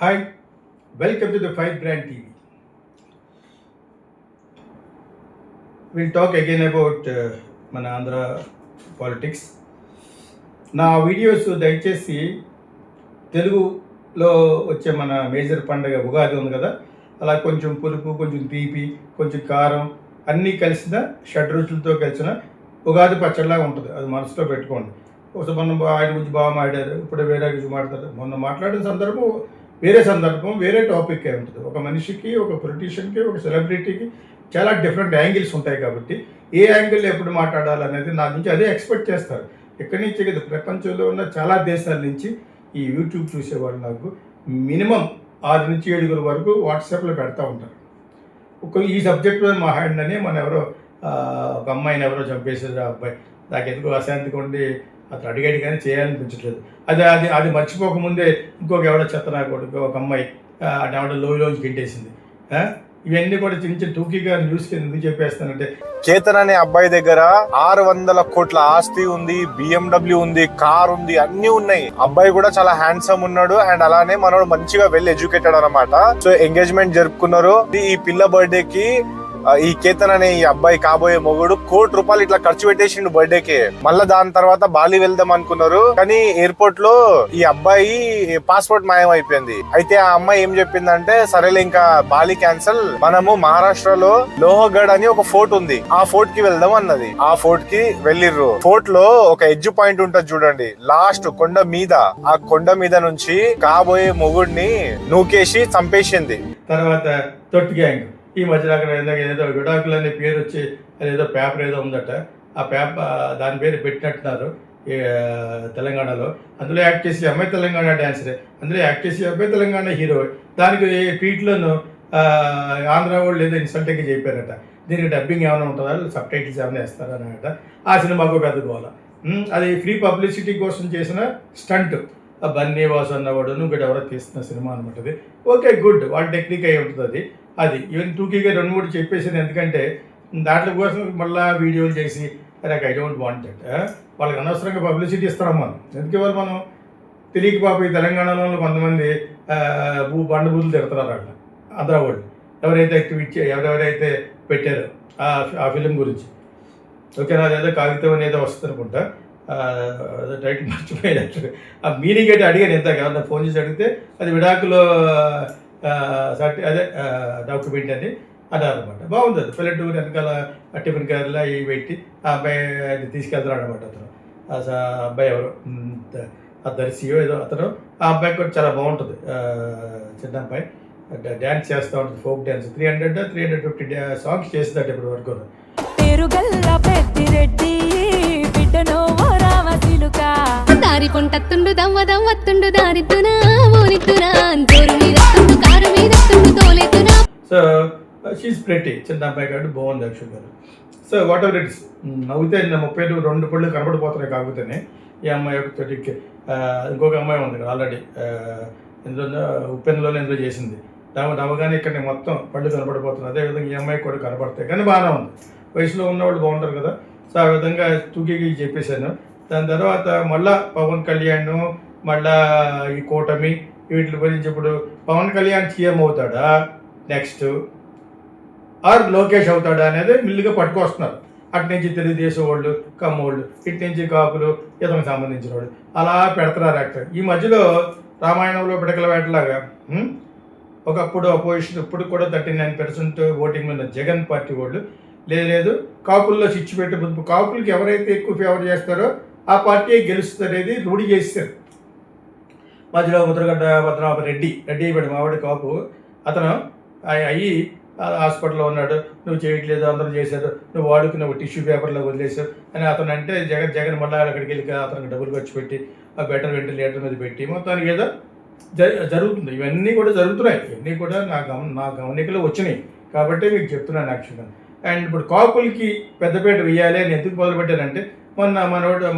Hi, welcome to the Five Brand TV. We'll talk again about మన Andhra politics. నా videos దయచేసి తెలుగులో వచ్చే మన మేజర్ పండుగ ఉగాది ఉంది కదా, అలా కొంచెం పులుపు, కొంచెం తీపి, కొంచెం కారం అన్నీ కలిసిన షడ్రుచులతో కలిసిన ఉగాది పచ్చడిలాగా ఉంటుంది. అది మనసులో పెట్టుకోండి. ఒకసారి మొన్న ఆయన గురించి బాగా మాట్లాడారు, ఇప్పుడు వేరే గురించి మాట్లాడతారు. మొన్న మాట్లాడిన సందర్భం వేరే టాపిక్ అయి ఉంటుంది. ఒక మనిషికి, ఒక పొలిటీషియన్కి, ఒక సెలబ్రిటీకి చాలా డిఫరెంట్ యాంగిల్స్ ఉంటాయి. కాబట్టి ఏ యాంగిల్ ఎప్పుడు మాట్లాడాలనేది నా నుంచి అదే ఎక్స్పెక్ట్ చేస్తారు. ఎక్కడి నుంచి కదా, ప్రపంచంలో ఉన్న చాలా దేశాల నుంచి ఈ యూట్యూబ్ చూసేవాళ్ళు నాకు మినిమం 6 నుంచి 7 వరకు వాట్సాప్లో పెడతా ఉంటారు. ఈ సబ్జెక్ట్లో మాట్లాడినని ఎవరో ఒక అమ్మాయిని ఎవరో చంపేసారు. ఆ అబ్బాయి నాకు ఎందుకు అశాంతిగా ఉండి అతను అడిగాడు కానీ చేయాలనిపించట్లేదు. అది మర్చిపోకముందే ఇంకొక ఎవడో చెత్తనా కొడుకు ఒక అమ్మాయి ఎవడో లోయలోంచి గింటేసింది. ఇవన్నీ కూడా చిన్న టూకీగా న్యూస్కి ఎందుకు చెప్పేస్తానంటే, కేతన్ అనే అబ్బాయి దగ్గర 600 కోట్ల ఆస్తి ఉంది, BMW ఉంది, కార్ ఉంది, అన్ని ఉన్నాయి. అబ్బాయి కూడా చాలా హ్యాండ్సమ్ ఉన్నాడు. అండ్ అలానే మనోడు మంచిగా వెల్ ఎడ్యుకేటెడ్ అనమాట. సో ఎంగేజ్మెంట్ జరుపుకున్నారు. ఈ పిల్ల బర్త్డే కి ఈ కేతన్ అనే ఈ అబ్బాయి కాబోయే మొగుడు ₹1 కోటి ఇట్లా ఖర్చు పెట్టేసిండు బర్త్డేకి. మళ్ళా దాని తర్వాత బాలి వెళ్దాం అనుకున్నారు. కానీ ఎయిర్పోర్ట్ లో ఈ అబ్బాయి పాస్పోర్ట్ మాయం అయిపోయింది. అయితే ఆ అమ్మాయి ఏం చెప్పిందంటే, సరేలే ఇంకా బాలి క్యాన్సల్, మనము మహారాష్ట్రలో లోహగఢ్ అని ఒక ఫోర్ట్ ఉంది, ఆ ఫోర్ట్ కి వెళ్దాం అన్నది. ఆ ఫోర్ట్ కి వెళ్ళిర్రు. ఫోర్ట్ లో ఒక ఎడ్జ్ పాయింట్ ఉంటది చూడండి, లాస్ట్ కొండ మీద. ఆ కొండ మీద నుంచి కాబోయే మొగుడిని నూకేసి చంపేసింది. తర్వాత తొట్టి గ్యాంగ్ ఈ మధ్యలో అక్కడ ఏదో విడాకులు అనే పేరు వచ్చి అదేదో పేపర్ ఏదో ఉందట. ఆ పేపర్ దాని పేరు పెట్టినట్టున్నారు తెలంగాణలో. అందులో యాక్ట్ చేసి అమ్మాయి తెలంగాణ డ్యాన్సరే, అందులో యాక్ట్ చేసి అబ్బాయి తెలంగాణ హీరో. దానికి ట్వీట్లోనూ ఆంధ్ర వాళ్ళు ఏదో ఇన్సల్టింగ్గా చెప్పారట. దీనికి డబ్బింగ్ ఏమైనా ఉంటుందా, సబ్ టైటిల్స్ ఏమైనా వేస్తారనట. ఆ సినిమాకు పెద్దగోవాల. అది ఫ్రీ పబ్లిసిటీ కోసం చేసిన స్టంట్. బన్నీ వాసు అన్నవాడు ఇంకోటి ఎవరో తీస్తున్న సినిమా అనమాట. అది ఓకే, గుడ్, వాళ్ళ టెక్నిక్ అయి ఉంటుంది. అది ఈవెన్ టూకీగా 2-3 చెప్పేసింది. ఎందుకంటే దాంట్లో కోసం మళ్ళీ వీడియోలు చేసి నాకు ఐ డోంట్ వాంట్ దట్. వాళ్ళకి అనవసరంగా పబ్లిసిటీ ఇస్తున్నాం మనం. ఎందుకు మనం తెలియక పాప ఈ తెలంగాణలో కొంతమంది బండబూతులు తిడుతున్నారు అట్లా ఆంధ్ర వాళ్ళు, ఎవరెవరైతే పెట్టారో ఆ ఫిలిం గురించి. ఓకేనా, అదేదో కాగితం అనేది వస్తుంది అనుకుంటా, టైటిల్ మర్చిపోయేటట్టు. ఆ మీనింగ్ అయితే అడిగాను. ఎంత ఎవరన్నా ఫోన్ చేసి అడిగితే అది విడాకులో డాక్యుమెంట్ అని అన్నారనమాట. బాగుంది. అది పల్లెటూరు వెనకాల టిఫిన్ కార్లా ఇవి పెట్టి ఆ అబ్బాయి తీసుకెళ్తున్నాడు అనమాట. అతను అబ్బాయి ఎవరు, ఆ దర్శియో ఏదో అతను. ఆ అబ్బాయి కూడా చాలా బాగుంటుంది. చిన్న అబ్బాయి డ్యాన్స్ చేస్తూ ఉంటుంది, ఫోక్ డ్యాన్స్. 350 సాంగ్స్ చేస్తుందట ఇప్పటి వరకు. సో షీస్ ప్రెటీ, చిన్న అబ్బాయి కాబట్టి బాగుంది యాక్చువల్ గారు. సో వాట్ ఎవర్ ఇట్స్, నవ్వుతే 32 పళ్ళు కనబడిపోతున్నాయి. కాకపోతేనే ఈ అమ్మాయి ఒకటి ఇంకొక అమ్మాయి ఉంది ఆల్రెడీ ఇందులో ఉప్పెన్లోనే ఇందులో చేసింది. నవ్వగానే ఇక్కడ మొత్తం పళ్ళు కనబడిపోతున్నాయి. అదేవిధంగా ఈ అమ్మాయి కూడా కనబడతాయి. కానీ బాగానే ఉంది. వయసులో ఉన్నవాళ్ళు బాగుంటారు కదా. సో ఆ విధంగా తూకీకి చెప్పేశాను. దాని తర్వాత మళ్ళా పవన్ కళ్యాణ్, మళ్ళా ఈ కూటమి వీటి గురించి. ఇప్పుడు పవన్ కళ్యాణ్ సీఎం అవుతాడా నెక్స్ట్, ఆర్ లోకేష్ అవుతాడా అనేది మిల్లుగా పట్టుకొస్తున్నారు. అటు నుంచి తెలుగుదేశం వాళ్ళు, కమ్మోళ్ళు, ఇటు నుంచి కాపులు, ఇతనికి సంబంధించిన వాళ్ళు అలా పెడుతున్నారు యాక్టర్. ఈ మధ్యలో రామాయణంలో పిడకల వేటలాగా ఒకప్పుడు అపోజిషన్, ఇప్పుడు కూడా 39% ఓటింగ్ ఉన్న జగన్ పార్టీ వాళ్ళు లేదు కాపుల్లో చిచ్చు పెట్టి, కాపులకి ఎవరైతే ఎక్కువ ఫేవర్ చేస్తారో ఆ పార్టీ గెలుస్తుందనేది రూఢి చేస్తారు. మధ్యలో ముద్రగడ్డ పద్మనాభ రెడ్డి అయిపోయాడు, మావాడి కాపు. అతను అయ్యి హాస్పిటల్లో ఉన్నాడు, నువ్వు చేయట్లేదు, అందరూ చేశారు, నువ్వు వాడుకున్నావు, టిష్యూ పేపర్లో వదిలేసావు అని అతను అంటే, జగన్ మళ్ళీ అక్కడికి వెళ్ళి అతనికి డబ్బులు ఖర్చు పెట్టి ఆ బెటర్ వెంటిలేటర్ మీద పెట్టి మొత్తానికి ఏదో జరుగుతుంది. ఇవన్నీ కూడా జరుగుతున్నాయి. ఇవన్నీ కూడా నా గమనికలో వచ్చినాయి కాబట్టి మీకు చెప్తున్నాను యాక్చువల్గా. అండ్ ఇప్పుడు కాపులకి పెద్దపేట వేయాలి అని ఎందుకు మొదలుపెట్టారంటే,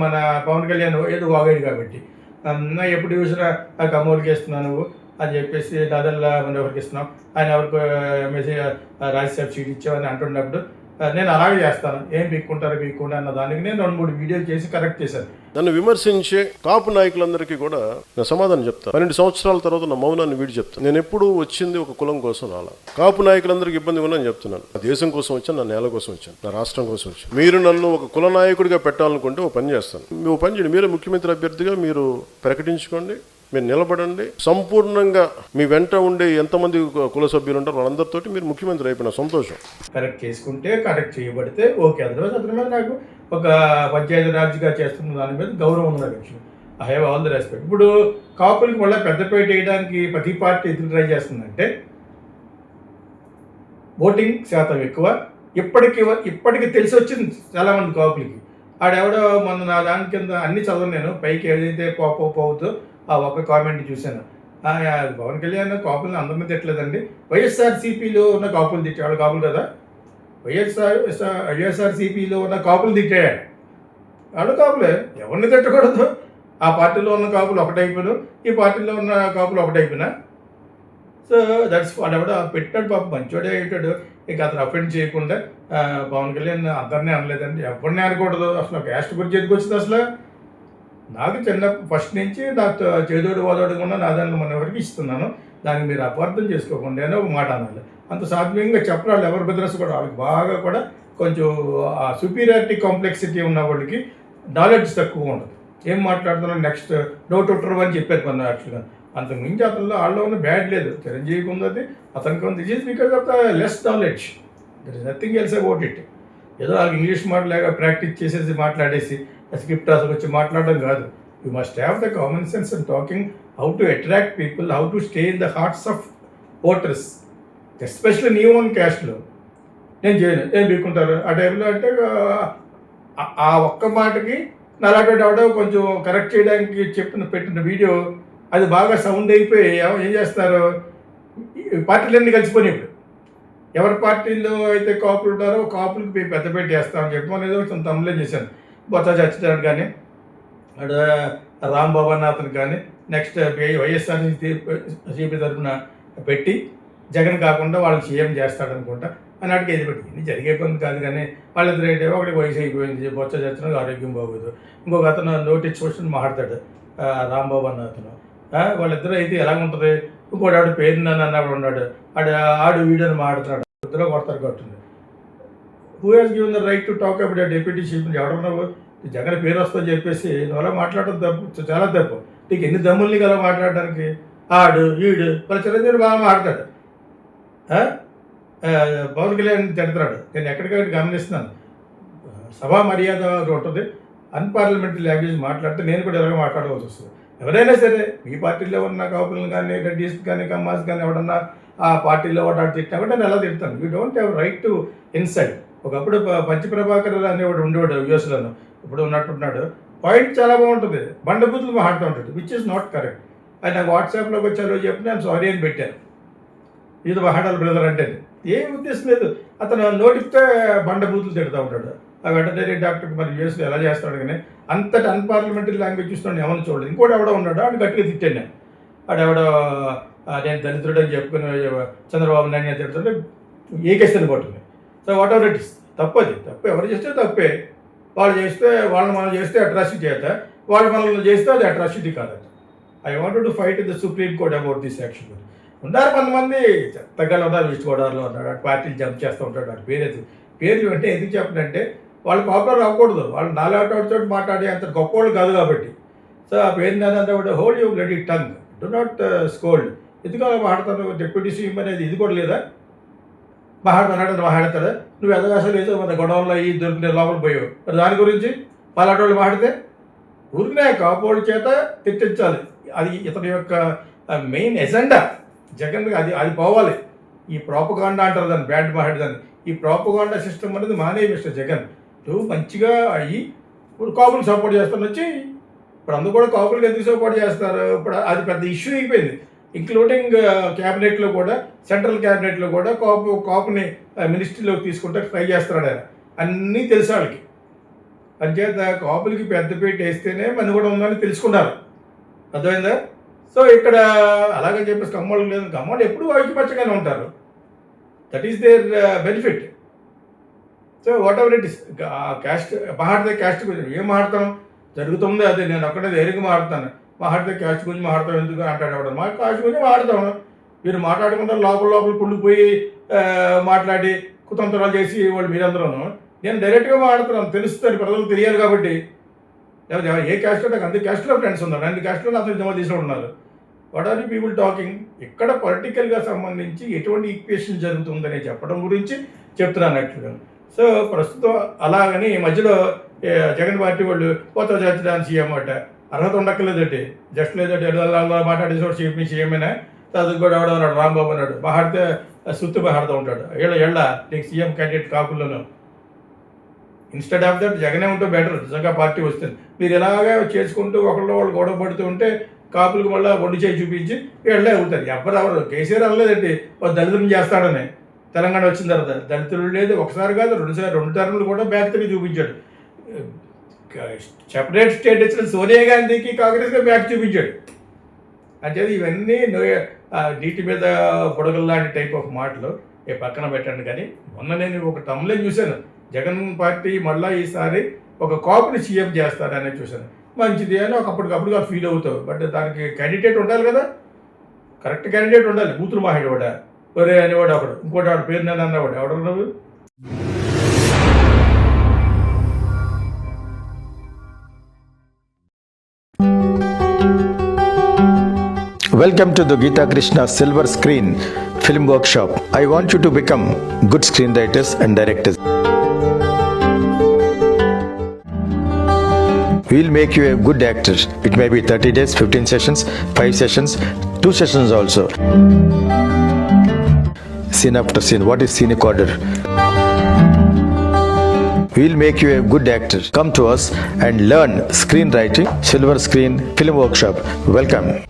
మన పవన్ కళ్యాణ్ ఏదో వాగాడు కాబట్టి, ఎప్పుడు చూసినా ఆ కమ్మోళ్ళకి వేస్తున్నావు నువ్వు అని చెప్పేసి, దాదాపు మన ఎవరికి ఇస్తున్నాం, ఆయన ఎవరికి మెసేజ్ రాజ్యసభ సీట్ ఇచ్చామని అంటున్నప్పుడు నేను అలాగే చేస్తాను, ఏం పీక్కుంటారు అన్న దానికి నేను 2-3 వీడియోలు చేసి కరెక్ట్ చేశాను. నన్ను విమర్శించే కాపు నాయకులందరికీ కూడా నేను సమాధానం చెప్తాను. 12 సంవత్సరాల తర్వాత నా మౌనాన్ని వీడి చెప్తాను. నేను ఎప్పుడూ వచ్చింది ఒక కులం కోసం రాలా. కాపు నాయకులందరికీ ఇబ్బంది ఉందని చెప్తున్నాను. నా దేశం కోసం వచ్చాను, నా నేల కోసం వచ్చాను, నా రాష్ట్రం కోసం వచ్చాను. మీరు నన్ను ఒక కుల నాయకుడిగా పెట్టాలనుకుంటే ఒక పని చేస్తాను. ఓ పని చేయండి, మీరే ముఖ్యమంత్రి అభ్యర్థిగా మీరు ప్రకటించుకోండి, మీరు నిలబడండి. సంపూర్ణంగా మీ వెంట ఉండే ఎంతమంది కుల సభ్యులు ఉంటారో వాళ్ళందరితోటి మీరు ముఖ్యమంత్రి అయిపోయిన సంతోషం. కరెక్ట్ చేసుకుంటే, కరెక్ట్ చేయబడితే ఓకే. అదర్వైజ్ అతని మీద నాకు ఒక పంచాయతీ రాజ్గా చేస్తున్న దాని మీద గౌరవం ఉంది నాకు. I have all the respect. ఇప్పుడు కాపులకి మళ్ళీ పెద్దపేట వేయడానికి ప్రతి పార్టీ ఎందుకు ట్రై చేస్తుందంటే ఓటింగ్ శాతం ఎక్కువ. ఇప్పటికి తెలిసి వచ్చింది చాలామంది కాపులకి. ఆడెవడో మొన్న నా దాని కింద అన్ని చదవను నేను, పైకి ఏదైతే పోవుతో ఆ ఒక్క కామెంట్ చూశాను. పవన్ కళ్యాణ్ కాపులను అందరినీ తిట్టలేదండి, వైఎస్ఆర్సీపీలో ఉన్న కాపులు తిట్టాడు. కాపులు కదా, వైఎస్ఆర్సీపీలో ఉన్న కాపులు తిట్టాడు. వాళ్ళు కాపులే, ఎవరిని తిట్టకూడదు. ఆ పార్టీలో ఉన్న కాపులు ఒకటైపోయినా, ఈ పార్టీలో ఉన్న కాపులు ఒకటైపోయినా. సో దట్స్ వాడెవడో పెట్టాడు, పాప మంచోడే అయ్యాడు. ఇక అతను అఫెండ్ చేయకుండా పవన్ కళ్యాణ్ అందరినీ అనలేదండి, ఎవరిని అనకూడదు. అసలు క్యాస్ట్ గురించి ఎందుకు వచ్చింది అసలు? నాకు చిన్న ఫస్ట్ నుంచి నాకు చేదోడు వాదోడుగా నా దాన్ని మన ఎవరికి ఇస్తున్నాను, దాన్ని మీరు అపార్థం చేసుకోకుండా ఒక మాట అనాలి. అంత సాధ్యంగా చెప్పరాళ్ళు ఎవరి బిజినెస్ కూడా. వాళ్ళకి బాగా కూడా కొంచెం ఆ సుపీరియారిటీ కాంప్లెక్సిటీ ఉన్న వాళ్ళకి నాలెడ్జ్ తక్కువ ఉండదు. ఏం మాట్లాడుతున్నాను నెక్స్ట్ డౌట్ ఉంటారు అని చెప్పారు మన యాక్చువల్గా. అంతకు మించి అతనిలో వాళ్ళలో ఉన్న బ్యాడ్ లేదు. చిరంజీవికి ఉంది, అతనికి ఉంది. This is because of the less knowledge. There is nothing else about it. ఏదో వాళ్ళకి ఇంగ్లీష్ మాట్లాడలేక ప్రాక్టీస్ చేసేసి మాట్లాడేసి స్క్రిప్ట్ రాసి వచ్చి మాట్లాడడం కాదు. You must have the common sense and talking how to attract people, how to stay in the hearts of voters, especially నీ ఓన్ క్యాస్ట్లో. నేను చేయను, ఏం బీక్కుంటారు ఆ టైంలో అంటే ఆ ఒక్క మాటకి నలాటోటి అవడం కొంచెం కరెక్ట్ చేయడానికి పెట్టిన వీడియో అది బాగా సౌండ్ అయిపోయి ఏం చేస్తారు, పార్టీలన్నీ కలిసిపోయినాయి. ఇప్పుడు ఎవరి పార్టీల్లో అయితే కాపులు ఉంటారో కాపులకి పెద్దపేట చేస్తామని చెప్పి మనం ఏదో కొంచెం తమ్ములే చేశాను. బొత్స సత్యనారాయణ కానీ, అక్కడ రాంబాబు అన్న అతను కానీ, నెక్స్ట్ వైఎస్ఆర్సీపీ తరఫున పెట్టి జగన్ కాకుండా వాళ్ళని సీఎం చేస్తాడనుకుంటా అన్నట్టుగా ఇది పెట్టి ఇది జరిగే పని కాదు. కానీ వాళ్ళిద్దరు ఏంటో ఒకటి వయసు అయిపోయింది, బొత్స సత్యనారాయణ ఆరోగ్యం బాగోదు, ఇంకొక అతను నోటీస్ క్వశ్చన్ మాట్లాడతాడు రాంబాబు అన్న అతను. వాళ్ళిద్దరూ అయితే ఎలా ఉంటుంది, ఇంకోటి ఆవిడ పేరు నన్ను అన్నప్పుడు ఉన్నాడు, ఆడు వీడియోని మాట్లాడుతున్నాడు, ఇద్దరు కొడతారు కట్టుంది. Who has given the right to talk about deputy chief? ఎవడన్నావు జగన్ పేరు వస్తుందని చెప్పేసి నువ్వు అలా మాట్లాడడం తప్పు, చాలా తప్పు. నీకు ఎన్ని దమ్ముల్ని అలా మాట్లాడడానికి? ఆడు వీడు వాళ్ళ చిరంజీవి బాగా మాట్లాడతాడు, పవన్ కళ్యాణ్ తిడతాడు. నేను ఎక్కడికక్కడ గమనిస్తున్నాను. సభా మర్యాద ఉంటుంది, అన్పార్లమెంటరీ లాంగ్వేజ్ మాట్లాడితే నేను కూడా ఎవరైనా మాట్లాడవలసి వస్తుంది. ఎవరైనా సరే మీ పార్టీలో ఉన్న కాపులను కానీ, రెడ్డిస్ కానీ, కమ్మాస్ కానీ ఎవడన్నా ఆ పార్టీలో వాడు తిట్టినా కూడా నేను ఎలా తిడతాను. You don't have right to insult. ఒకప్పుడు పంచి ప్రభాకర్ అనేవాడు ఉండేవాడు యూఎస్లోను, ఇప్పుడు ఉన్నట్టున్నాడు. పాయింట్ చాలా బాగుంటుంది, బండబూతులు మాట్లాడుతూ ఉంటాడు, విచ్ ఇస్ నాట్ కరెక్ట్. అది నాకు వాట్సాప్లోకి వచ్చారో చెప్పి నేను సారీ అని పెట్టాను. ఇది మహాడాల బ్రదర్ అంటే ఏం ఉద్దేశం లేదు. అతను నోటిస్తే బండబూతులు తిడుతూ ఉంటాడు. ఆ వెటనరీ డాక్టర్కి మరి యూఎస్లో ఎలా చేస్తాడు కానీ అంతటి అన్పార్లమెంటరీ లాంగ్వేజ్ చూస్తున్నాడు, ఎవరిని చూడలేదు. ఇంకోటి ఎవడో ఉన్నాడు, ఆడు గట్టిగా తిట్టాను నేను. ఆడెవడో నేను దళితుడు అని చెప్పుకుని చంద్రబాబు నాయుడు తిడుతుంటే ఏకేస్తాను పట్టుకుని. So whatever it is తప్పది, తప్పు ఎవరు చేస్తే తప్పే. వాళ్ళు చేస్తే మనం చేస్తే అట్రాసిటీ అవుతా, వాళ్ళు మనల్ని చేస్తే అది అట్రాసిటీ కాదట. I wanted to fight in the supreme court about this action. ఉన్నారు కొంతమంది చెత్తగా ఉన్నారు, ఈస్ట్ గోదావరిలో ఉన్నాడు, అటు పార్టీలు జంప్ చేస్తూ ఉంటాడు. అటు పేర్లు అంటే ఎందుకు చెప్పనంటే వాళ్ళు పాపులర్ అవ్వకూడదు, వాళ్ళు నాలుగు మాట్లాడే అంత గొప్పవాళ్ళు కాదు కాబట్టి. సో ఆ పేరు నాదంటే hold you bloody tongue, do not scold. ఎందుకు అలా మాట్లాడతాను? డిప్యూటీ సీఎం అనేది ఇది కూడా లేదా? మాట్లాడతాడు నువ్వు ఎదగాసలు లేదు మన గొడవల్లో ఈ దొరికిన లోపల పోయావు, మరి దాని గురించి పలాటోళ్ళు మాట్లాడితే ఊరికినే కాపోళ్ళ చేత తిట్టించాలి. అది ఇతని యొక్క మెయిన్ ఎజెండా. జగన్ అది పోవాలి. ఈ ప్రాపగాండా అంటారు దాన్ని, బ్యాడ్ మాట్లాడదాన్ని. ఈ ప్రాపగాండా సిస్టమ్ అనేది మానే మిస్టర్ జగన్. నువ్వు మంచిగా అయ్యి ఇప్పుడు కాపులకు సపోర్ట్ చేస్తాను వచ్చి, ఇప్పుడు అందరూ కూడా కాపులకు ఎందుకు సపోర్ట్ చేస్తారు? ఇప్పుడు అది పెద్ద ఇష్యూ అయిపోయింది. ఇంక్లూడింగ్ క్యాబినెట్లో కూడా, సెంట్రల్ క్యాబినెట్లో కూడా కాపుని మినిస్ట్రీలోకి తీసుకుంటే ట్రై చేస్తున్నాడు ఆయన. అన్నీ తెలుసు వాళ్ళకి. అంచేత కాపులకి పెద్దపీట వేస్తేనే మన కూడా ఉందని తెలుసుకున్నారు, అర్థమైందా? సో ఇక్కడ అలాగని చెప్పేసి కమ్మోళ్ళు లేదు, కమ్మోళ్ళు ఎప్పుడూ ఐక్యపచ్చగానే ఉంటారు. That is their benefit. So whatever it is caste మాట్లాడితే క్యాస్ట్ గురించి ఏం మాట్లాడతాం జరుగుతుంది అది నేను ఒక్కడే ధైర్యంగా మాట్లాడతాను మాట్లాడితే క్యాస్ట్ గురించి మాట్లాడతాం ఎందుకు అంటాడు మా క్యాస్ట్ గురించి మాట్లాడతాం మీరు మాట్లాడుకుంటారు లోపల కుళ్ళిపోయి మాట్లాడి కుతంత్రాలు చేసి వాళ్ళు మీరందరూ నేను డైరెక్ట్గా మాట్లాడుతున్నాను తెలుస్తుంది ప్రజలకు తెలియాలి కాబట్టి ఏ క్యాస్ట్లో నాకు అంత క్యాస్ట్లో ఫ్రెండ్స్ ఉన్నారు అన్ని క్యాస్ట్లో అతను జమ చేసి ఉన్నారు what are you people talking ఇక్కడ పొలిటికల్గా సంబంధించి ఎటువంటి ఈక్వేషన్ జరుగుతుందని చెప్పడం గురించి చెప్తున్నాను యాక్చువల్గా సో ప్రస్తుతం అలాగని ఈ మధ్యలో జగన్ పార్టీ వాళ్ళు కొత్త చేర్చడానికి సీఎం అన్నమాట అర్హత ఉండక్కర్లేదండి జస్ట్ లేదంటే మాట్లాడేసి సీఎం సీఎంఏనా అది కూడా ఎవడన్నాడు రాంబాబు అన్నాడు మాట్లాడితే సుత్తు మాట్లాడుతూ ఉంటాడు ఏళ్ళ నీకు సీఎం క్యాండిడేట్ కాకుల్లోనూ ఇన్స్టెడ్ ఆఫ్ దట్ జగనే ఉంటే బెటర్ నిజంగా పార్టీ వస్తుంది మీరు ఇలాగే చేసుకుంటూ ఒకళ్ళు వాళ్ళు గొడవ పడుతూ ఉంటే కాపులకు మళ్ళీ ఒడ్డు చేయి చూపించి వీళ్ళే అవుతారు ఎవరు కేసీఆర్ అనలేదండి దళితులను చేస్తాడని తెలంగాణ వచ్చిన తర్వాత దళితులు లేదు ఒకసారి కాదు రెండు టర్ములు కూడా బ్యాక్ తిరిగి చూపించాడు సెపరేట్ స్టేట్ వచ్చిన సోనియా గాంధీకి కాంగ్రెస్గా బ్యాక్ చూపించాడు అంటే ఇవన్నీ నీటి మీద బుడగలు లాంటి టైప్ ఆఫ్ మాటలు పక్కన పెట్టండి కానీ మొన్న నేను ఒక తమ్ములే చూశాను జగన్ పార్టీ మళ్ళీ ఈసారి ఒక కాపుని సీఎం చేస్తారనేది చూశాను మంచిది అని అప్పటికప్పుడు ఫీల్ అవుతావు బట్ దానికి క్యాండిడేట్ ఉండాలి కదా కరెక్ట్ క్యాండిడేట్ ఉండాలి బూతులు మాట్లాడేవాడా ఒరే అనేవాడు ఒకడు ఇంకోటి వాడు పేరు నేను అన్నవాడు ఎవడు నువ్వు Welcome to the Geeta Krishna Silver Screen Film Workshop. I want you to become good screenwriters and directors. We'll make you a good actor. It may be 30 days, 15 sessions, 5 sessions, 2 sessions also. Scene after scene. What is scenic order? We'll make you a good actor. Come to us and learn screenwriting. Silver Screen Film Workshop. Welcome.